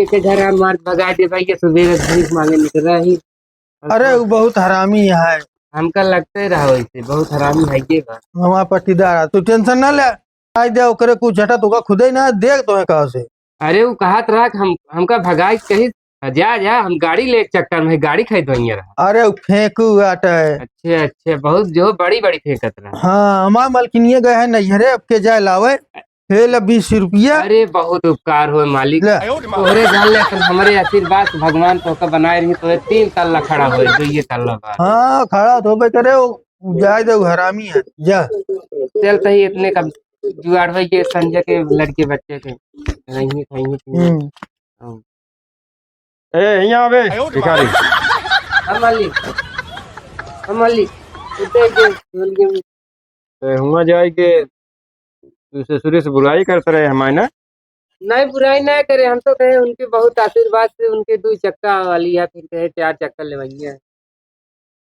के घर मार भगा दे भाई, के सुबह भीख मांगे निकल रहा ही। अरे वो बहुत हरामी है। हमका लगते रहा वैसे बहुत हरामी है ये बात। हमारा पट्टीदार तू टेंशन ना ले। आज दे ओकरे कुछ झटा तुका खुदे ही ना देख तो है कहा से। अरे वो कहा रहा कि हम हमका भगाई कही जा जा, हम गाड़ी ले एक चक्कर में गाड़ी खरीद वही रहा। अरे वो फेंकू आटा है। अच्छे अच्छे बहुत जो बड़ी बड़ी फेंकत रहा। हाँ हमारा मलकिनिये गए है नैहरे अब के जाए लावे हेल 20 रुपया। अरे बहुत उपकार हो मालिक, ले। तोहरे जान ले हमारे आशीर्वाद से भगवान तो बनाए रही तो 3 तल्ला खड़ा हो जो ये तल्ला बात। हाँ खड़ा तो भाई करे वो जाए दे हरामी है जा। चलते ही इतने का जुआड़ भाई के संजय के लड़के बच्चे थे नहीं कहीं। ए यहाँ आवे भिखारी। हाँ मालिक, हाँ मालिक हुआ जाए के ससुरी से बुराई करते रहे हमारे ना। नहीं बुराई नहीं करे, हम तो कहे उनके बहुत आशीर्वाद से उनके 2 चक्का वाली है, फिर कहे 4 चक्का ले।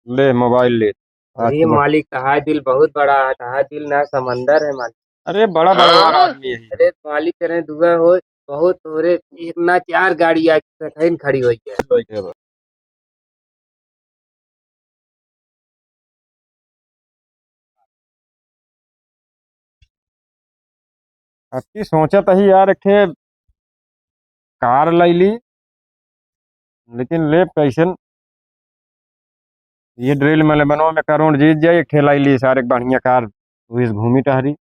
ले मोबाइल ले। अरे मालिक कहा दिल बहुत बड़ा है, कहा दिल ना समंदर है मालिक। अरे बड़ा बड़ा आदमी है। अरे मालिक करे दुआ हो बहुत तोरे इतना 4 गाड़ी आके खड़ी हुई है। अच्छी सोचा तो ही यार, एक कार लाई ली लेकिन ले पैसे ये ड्रिल में बनो में करोड़ जीत जाए। एक लाई ली सारे बढ़िया कार घूमी टहरी।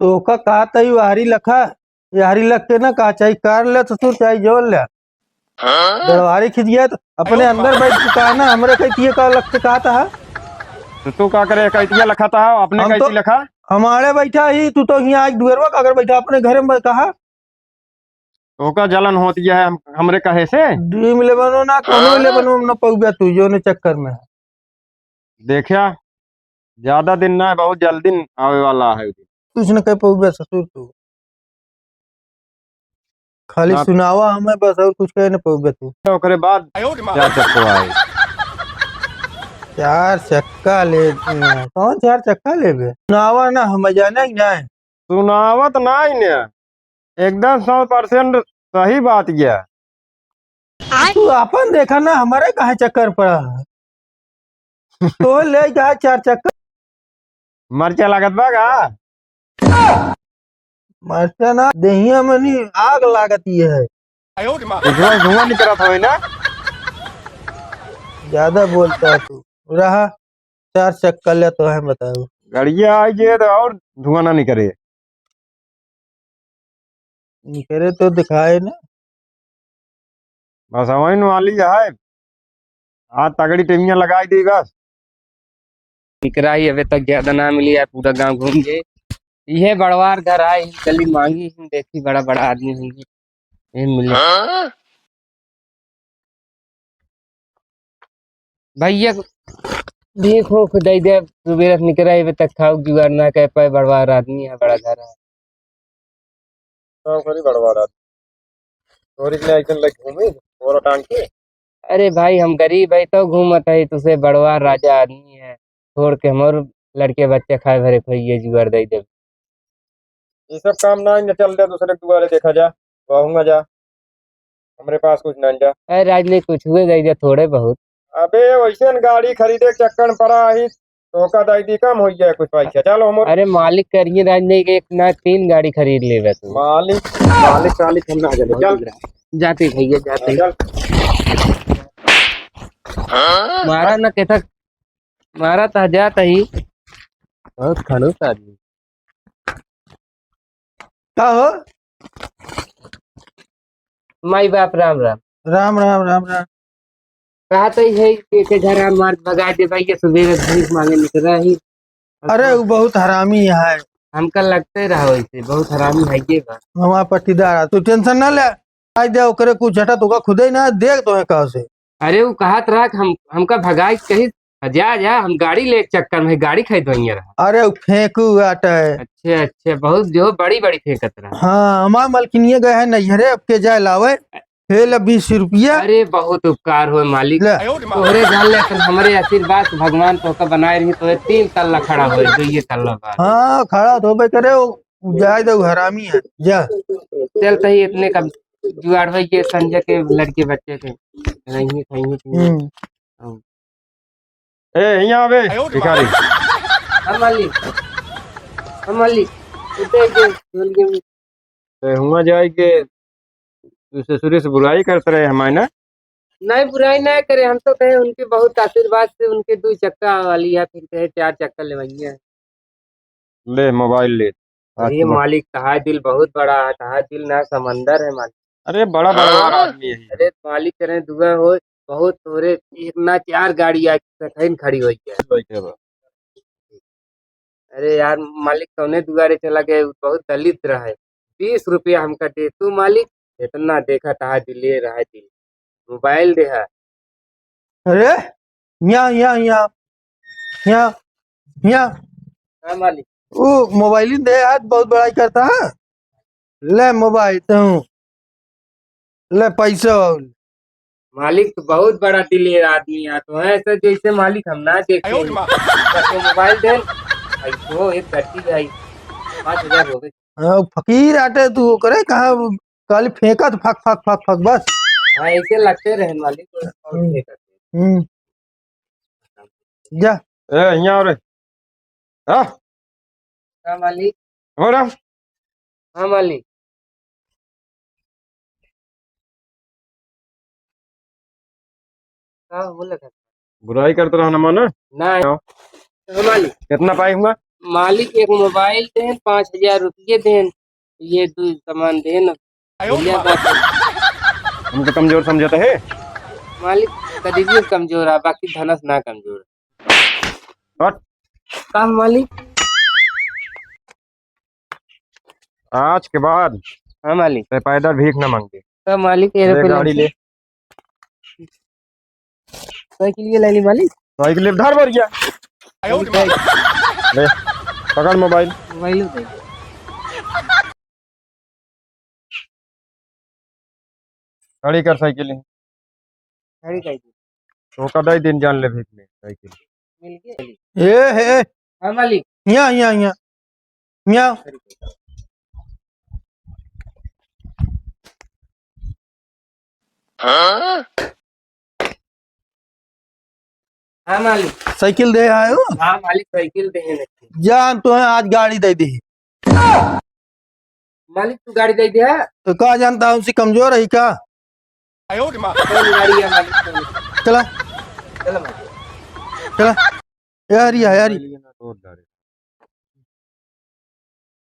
तो का कहा तई वारी लखा यारी लग के ना कहा चाहिए कार ले तो तू चाहिए जोल ले दरबारी खिंच गया तो अपने अंदर बैठ के कहा ना हमरे कहीं का लगते कहा था। तो तू क्या करे कैतिया लखा था अपने हम तो कैती लखा। हमारे बैठा ही तू तो यहाँ आज दुअरवा का अगर बैठा अपने घर में कहा तो का जलन होती है हमरे कहे से। ड्रीम 11 हो ना कोनो 11 हो ना पहुंचा तू जो ने चक्कर में देखा ज्यादा दिन ना बहुत जल्दी आवे वाला है। कुछ न कह पहुंचा ससुर तू खाली सुनावा हमें बस और कुछ कह न पहुंचा तू। ओकरे बाद क्या चक्को आए 4 चक्का ले कौन 4 चक्का ले बे सुनावा ना हम जाना ही ना सुनावत ना ही ने एकदम 100% सही बात किया। तू अपन देखा ना हमारे कहा चक्कर पड़ा तो ले जा 4 चक्कर मर्चा लागत बागा मरचा ना दहिया में नहीं आग लागत ये है। धुआं निकलत हो ना ज्यादा बोलता है तू रहा 4 चक्कर ले तो है बताओ गड़िया आई जे तो और धुआं ना निकले। निकले तो दिखाए ना बस हवाई वाली है आज तगड़ी टिमियां लगाई दी बस। निकरा ही अभी तक ज्यादा ना मिली है, पूरा गांव घूम गए। ये बड़वार घर आए गली मांगी देखी बड़ा बड़ा आदमी होंगे मिले भैया देखो खुदाई दे सुबह निकला अभी तक खाओ जुगाड़ ना कह पाए, बड़वार आदमी है बड़ा घर है। अरे भाई हम गरीब है तो घूमत है तुझे बड़वार राजा आदमी है छोड़ के हम लड़के बच्चे खाए भरे खोइए जुगाड़ दे दे। ये सब काम ना चल दे दूसरे दुआरे देखा जा कहूंगा जा हमारे पास कुछ नहीं जा। अरे राजनीति कुछ हुए दे दे थोड़े बहुत। अबे वैसे गाड़ी खरीदे के चक्कर में पड़ा ही तो का दादी कम हो गया कुछ पैसा चलो हम। अरे मालिक करिए राजनीति के 1 ना 3 गाड़ी खरीद ले तू। मालिक मालिक मालिक हम ना चल जाते भैया जाते मारा ना कहता मारा था जाता ही बहुत खड़ूस आदमी का हो माई बाप राम राम राम राम राम राम कहा तो है के घर मार भगा दे भाई, के सुबह भीख मांगे निकल रहा ही। अरे वो बहुत हरामी है। हमका लगते रहा वैसे बहुत हरामी है ये बात। हमारा पट्टीदार तू टेंशन ना ले। आज दे ओकरे कुछ झटा तुका खुदे ही ना देख तो है कहा से। अरे वो कहा रहा कि हमका भगाई कही जा जा, हम गाड़ी ले एक चक्कर में गाड़ी खरीद वही रहा। अरे वो फेंकू आटा है। अच्छे अच्छे बहुत जो बड़ी बड़ी फेंकत रहा। हाँ हमारा मलकिनिये गए है नैहरे अब के जाए लावे हेल 20 रुपया। अरे बहुत उपकार हो मालिक, तोहरे जान ले हमारे आशीर्वाद से भगवान तो बनाए रही तो 3 तल्ला खड़ा हो जो ये तल्ला बात। हाँ खड़ा तो भाई करे वो जाए दे हरामी है जा। चलते ही इतने का जुआर भाई के संजय के लड़के बच्चे थे रहेंगे खाएंगे पिएंगे। ए यहाँ आवे भिखारी। हाँ मालिक, हाँ मालिक, उठे के बोल के तो हुआ जाए के ससुरे से बुराई करते रहे हमारे ना। नहीं बुराई नहीं करे, हम तो कहे उनके बहुत आशीर्वाद से उनके 2 चक्का वाली है, फिर कहे 4 चक्का लेवाइए। ले मोबाइल ले। अरे मालिक तहार दिल बहुत बड़ा है, तहार दिल ना समंदर है मालिक। अरे बड़ा बड़ा आदमी है। अरे मालिक करे दुआ हो बहुत तोरे एक ना 4 गाड़ी कहीं खड़ी हो गया। अरे यार मालिक कौने दुआरे चला गए, बहुत दलित रहे। 20 रुपया हमका दे तू मालिक, इतना देखा तहा दिले रहा दिल मोबाइल दे है। अरे यहाँ यहाँ यहाँ यहाँ यहाँ हाँ मालिक, वो मोबाइल ही दे आज बहुत बड़ाई करता है। ले मोबाइल तो ले पैसा मालिक तो बहुत बड़ा दिलेर आदमी है, तो ऐसा जैसे मालिक हम ना देखे तो मोबाइल दे ऐसो एक गड्डी आई 5,000 हो गए। फकीर आटे तू करे कहाँ काली फेंका तो फक फक फक फक बस। हाँ ऐसे लगते रहे मालिक और क्या करते। हम्म जा ए यहाँ और हाँ हाँ मालिक, हो रहा। हाँ मालिक, हाँ बोला था बुराई करते रहो ना माना। ना। हाँ मालिक, कितना पाई हुआ। मालिक एक मोबाइल देन 5,000 रुपये देन, ये 2 सामान देन। बढ़िया बात है। हमको कमजोर समझता है मालिक कदीजिए कमजोर है, बाकी धनस ना कमजोर हट। का मालिक। आज के बाद हाँ मालिक, पैदा भीख न मांगे। का मालिक ले गाड़ी ले। साइकिल ये लाइली मालिक, साइकिल धार भर गया। ले पकड़ मोबाइल। मोबाइल दे खड़ी कर साइकिल खड़ी कर दी। तो कदाई दिन जान ले भीख में साइकिल मिल गई। ए हे हाँ मालिक, यहाँ यहाँ यहाँ यहाँ हाँ मालिक, साइकिल दे आए हो। हाँ मालिक साइकिल दे जान तो है आज गाड़ी दे दी। मालिक तू गाड़ी दे दिया। तो कहा जानता हूँ उसी कमजोर है क्या। कौन गाड़ी है मालिक। चला चलो मालिक, चला यार यार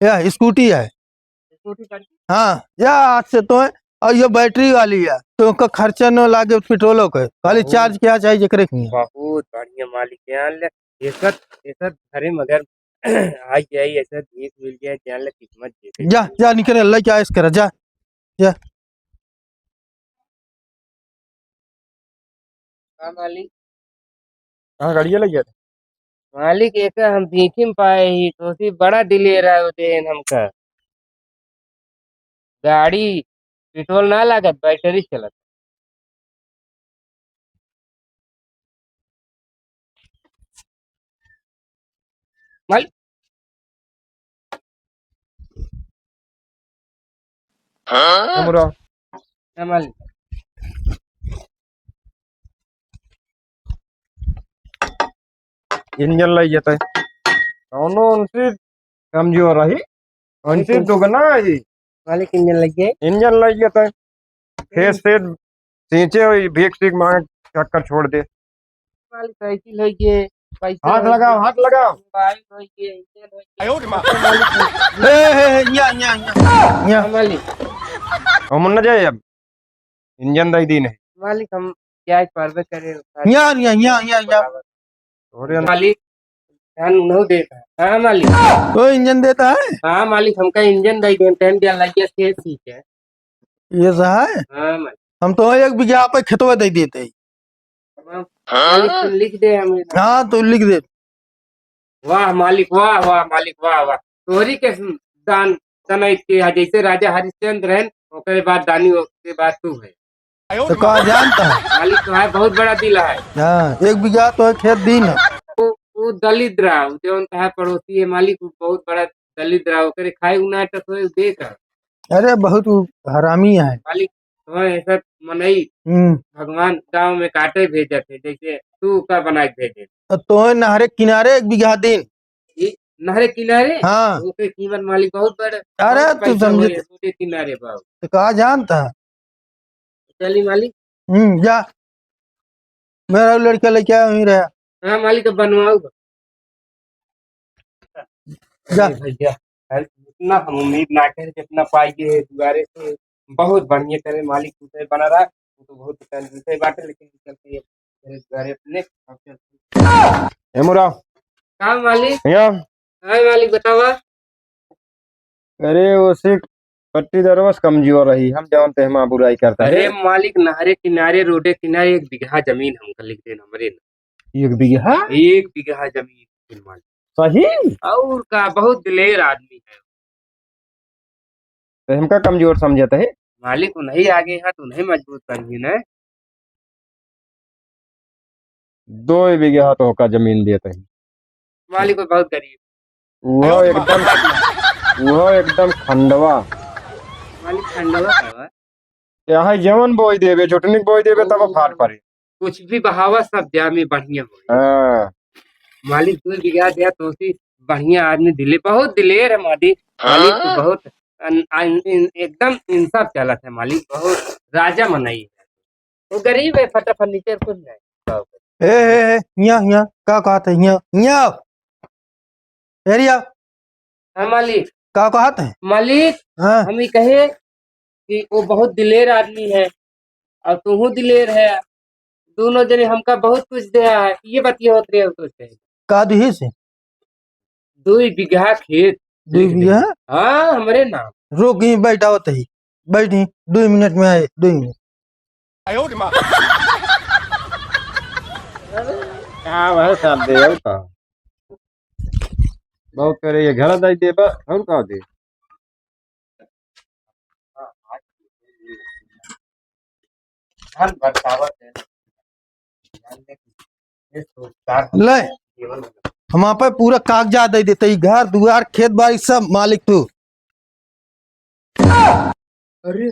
या स्कूटी है। स्कूटी कर दी। हाँ या आज से तो है और ये बैटरी वाली है तो उनका खर्चा न लागे पेट्रोलों के खाली चार्ज क्या चाहिए जकरे की। बहुत बढ़िया मालिक जान ले ऐसा ऐसा घरे मगर आ जाए ऐसा भीख मिल जाए जान ले किस्मत दे। जा जा निकल अल्लाह क्या इस कर जा जा। हाँ मालिक, कहाँ गाड़ियाँ लगी है। मालिक एक हम भीखी में पाए ही तो उसी बड़ा दिलेर है देन हमका। गाड़ी पेट्रोल ना लागत बैटरी चलत। मालिक मुरा हाँ मालिक, इंजन लग जाता है दोनों उनसे कमजोर रही उनसे दुगना ही मालिक इंजन लग गए। इंजन लग जाता है फेस से सींचे हुई भीख सीख मांग चक्कर छोड़ दे। मालिक साइकिल हो गए, पैसा हाथ लगाओ हाथ लगाओ। मोबाइल हो गए, इंजन हो गए। ए यहाँ यहाँ यहाँ यहाँ हाँ मालिक, हम न जाए अब इंजन दई दी नहीं। मालिक हम क्या पर्वे करे यहाँ यहाँ यहाँ यहाँ और मालिक ध्यान नहीं देता। हाँ मालिक, तो इंजन देता है। हाँ मालिक हमका इंजन दे दे टाइम दिया लगिया से ठीक है। ये सहा है हाँ मालिक, हम तो 1 बीघा पे खेतवा दे देते हैं। मालिक तो लिख दे हमें। हाँ तो लिख दे। वाह मालिक वाह वाह मालिक वाह वाह तोरी के दान तनैत के जैसे राजा हरिश्चंद्र है ओकरे बाद दानी के बाद तू है। तो कहा जानता है मालिक तो है बहुत बड़ा दिल है। हाँ 1 बीघा तो है खेत दी ना। वो दलित रहा जो है पड़ोसी है मालिक वो बहुत बड़ा दलित रहा ओकरे खाए उना तो देख अरे बहुत हरामी है। मालिक तो ऐसा मनई भगवान गांव में काटे भेजे थे, जैसे तू का बना के भेजे तो नहरे किनारे 1 बीघा दिन। ये नहर किनारे। हाँ। ओके कीमत मालिक बहुत बड़े, अरे बहुत तू पैसा समझे हुए नहर किनारे बाबू। तो कहा जानता है। चली मालिक। जा, मेरा लड़का लेके आया वहीं रहा। हाँ मालिक अब बनवाऊंगा। जा। अरे भैया इतना हम उम्मीद ना करे जितना पाइए दुआरे से। बहुत बढ़िया करे मालिक, तू तो बना रहा तू तो बहुत सही बात है, लेकिन चलते तेरे दुआरे अपने अब चलते। हेमुरा हाँ मालिक। भैया, हाँ मालिक बतावा। अरे उसे पट्टी दरबस कमजोर रही, हम जानते हैं माँ बुराई करता अरे है। मालिक नहरे किनारे रोडे किनारे 1 बीघा जमीन हमका लिख देना हमरे नाम। 1 बीघा? 1 बीघा जमीन मालिक। सही? और का बहुत दिलेर आदमी है तो हमका कमजोर समझता है। मालिक, उन्हें आगे है तो उन्हें मजबूत करिए ना। 2 बीघा तो का जमीन देता है। मालिक वो बहुत गरीब। वो एकदम खंडवा। मालिक खंडवा का बा। यहाँ जवन बोई देवे चुटनी बोई देवे तब फाट पड़े। कुछ भी बहावा सब जा में बढ़िया हो। हाँ। मालिक 2 बीघा दिया तो उसी बढ़िया आदमी दिले, बहुत दिलेर है मालिक। मालिक तो बहुत एकदम इंसाफ चला था मालिक, बहुत राजा मनाई है। वो गरीब है, फटा फर्नीचर कुछ नहीं। ए यहाँ का कहा था? यहाँ एरिया हाँ मालिक। का कहा था? मालिक हाँ। हम ही कहे कि वो बहुत दिलेर आदमी है और तू दिलेर है, दोनों जने हमका बहुत कुछ दिया है। ये बात होत रहे तो का दुही से 2 बीघा खेत 2 बीघा। हाँ हमारे नाम। रोक ही बैठा होता ही, बैठी 2 मिनट में आए 2 मिनट। क्या वह साथ दे और का बहुत करे ये घर दाई दे बस और का दे। ले हम पे पूरा कागजात दे देते ही, घर दुआर खेत बाड़ी सब मालिक तू। अरे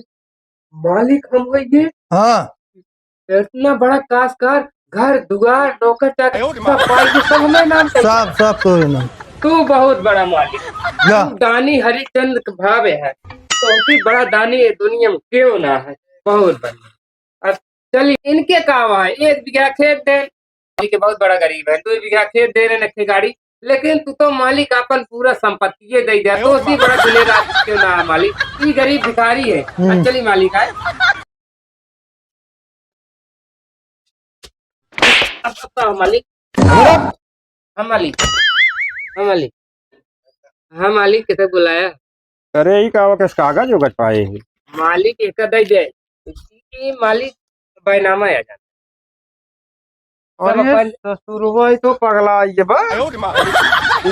मालिक हम ये हाँ इतना बड़ा काशकार, घर दुआर नौकर चाकर सब पाई के सब हमें नाम पे। सब तो ना। तू बहुत बड़ा मालिक, जा। तू दानी हरिचंद्र का भावे है, तो उसी बड़ा दानी ये दुनिया में क्यों ना है। बहुत बढ़िया। अब चलिए इनके काम है 1 बीघा खेत दे, मालिक बहुत बड़ा गरीब है, 2 बीघा खेत दे रहे नखे गाड़ी, लेकिन तू तो मालिक अपन पूरा संपत्ति दे दिया, तो उसी बड़ा दिलेर क्यों ना है मालिक। ये गरीब भिखारी है। चलिए मालिक आए। अब मालिक। हाँ मालिक। हाँ मालिक। हाँ मालिक किसे बुलाया? अरे ही का किस कागज उगज पाए हैं। मालिक एक दे दे कि मालिक बैनामा आ जाता। अरे ससुरवा ही तो पगला ये बा। ये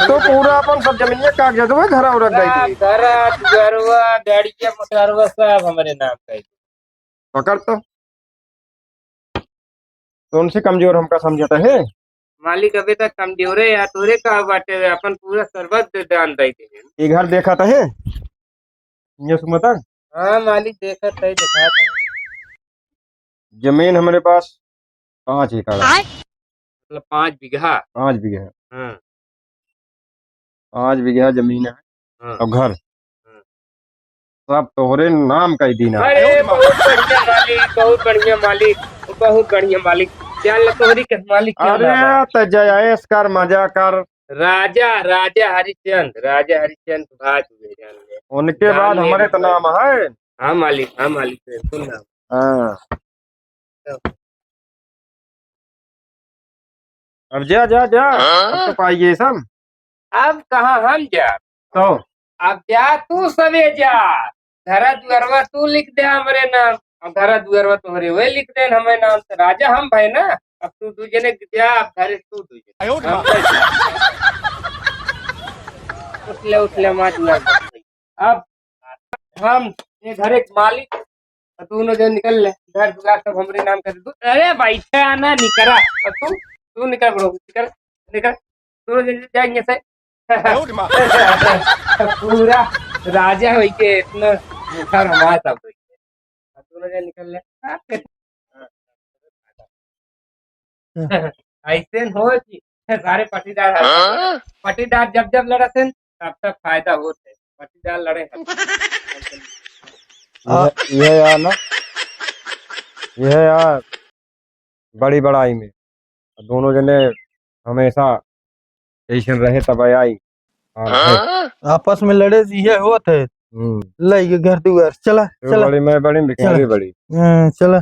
तो पूरा अपन सब जमीन कागज में घर और रख गई। घरा दुआरवा गाड़िया मोटरवा सब हमारे नाम पे। पकड़ तो उनसे कमजोर हमका समझता है। मालिक अभी तक कमजोरे या तोरे का बाटे, अपन पूरा सर्वस्व दान दे दे। ये घर देखा था है ये सुमता। हाँ मालिक देखा था, दिखा था। जमीन हमारे पास 5 एकड़ है। मतलब 5 बीघा। 5 बीघा। हाँ 5 बीघा जमीन है हाँ। और घर सब तोहरे नाम का ही दीना। अरे बहुत बढ़िया मालिक, बहुत बढ़िया मालिक, बहुत बढ़िया मालिक। जान ले तोहरी के मालिक क्यों ना बा। अरे तो जयेश कर मजा कर। राजा राजा हरिश्चंद्र भाज हुए जान ले। उनके बाद हमारे तो नाम है। हाँ मालिक सुन नाम। हाँ अब जा जा जा अब तो पाइए सब। अब कहाँ हम जा, तो अब जा तू सवे जा। घरा दुआरवा तू लिख दे हमारे नाम, और घरा दुआरवा तुम्हारे वही लिख दे हमारे नाम से। राजा हम भाई ना, अब तू दूजने जा, अब घरे तू दूजने उठले माँ दुआर। अब हम ये घर एक मालिक, दोनों जन निकल ले, घर दुआर सब हमारे नाम कर दू। अरे बैठे आना निकरा, अब तू निकल बड़ो, निकल दोनों जन जाएंगे से। पूरा राजा हो के इतना मुखर हमारा सब हुई है दोनों जन निकल ले ऐसे हो कि सारे पटीदार पटीदार जब जब लड़ते तब तब फायदा होते पटीदार लड़े ये यार ना ये है यार बड़ी बड़ाई में दोनों जने हमेशा ऐसे रहे तब आई आपस में लड़े से ये होत है लई के घर तू घर चला चला बड़ी मैं बड़ी भिखारी बड़ी चला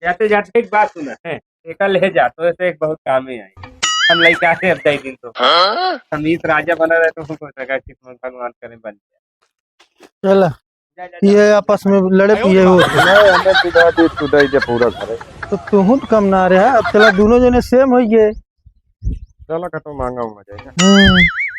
जाते जाते एक बात सुना है एक ले जा तो ऐसे एक बहुत काम ही आई हम लड़का से अब दिन तो हम इस राजा बना रहे तो हो सका किस्मत भगवान करे बन जाए चला ये आपस में लड़े ये हो हमें पिता दी टूटाई के पूरा करे तो तू तो कम ना रहा अब चला दोनों जने सेम हो गए चलो कटो मांगा हूँ जाएगा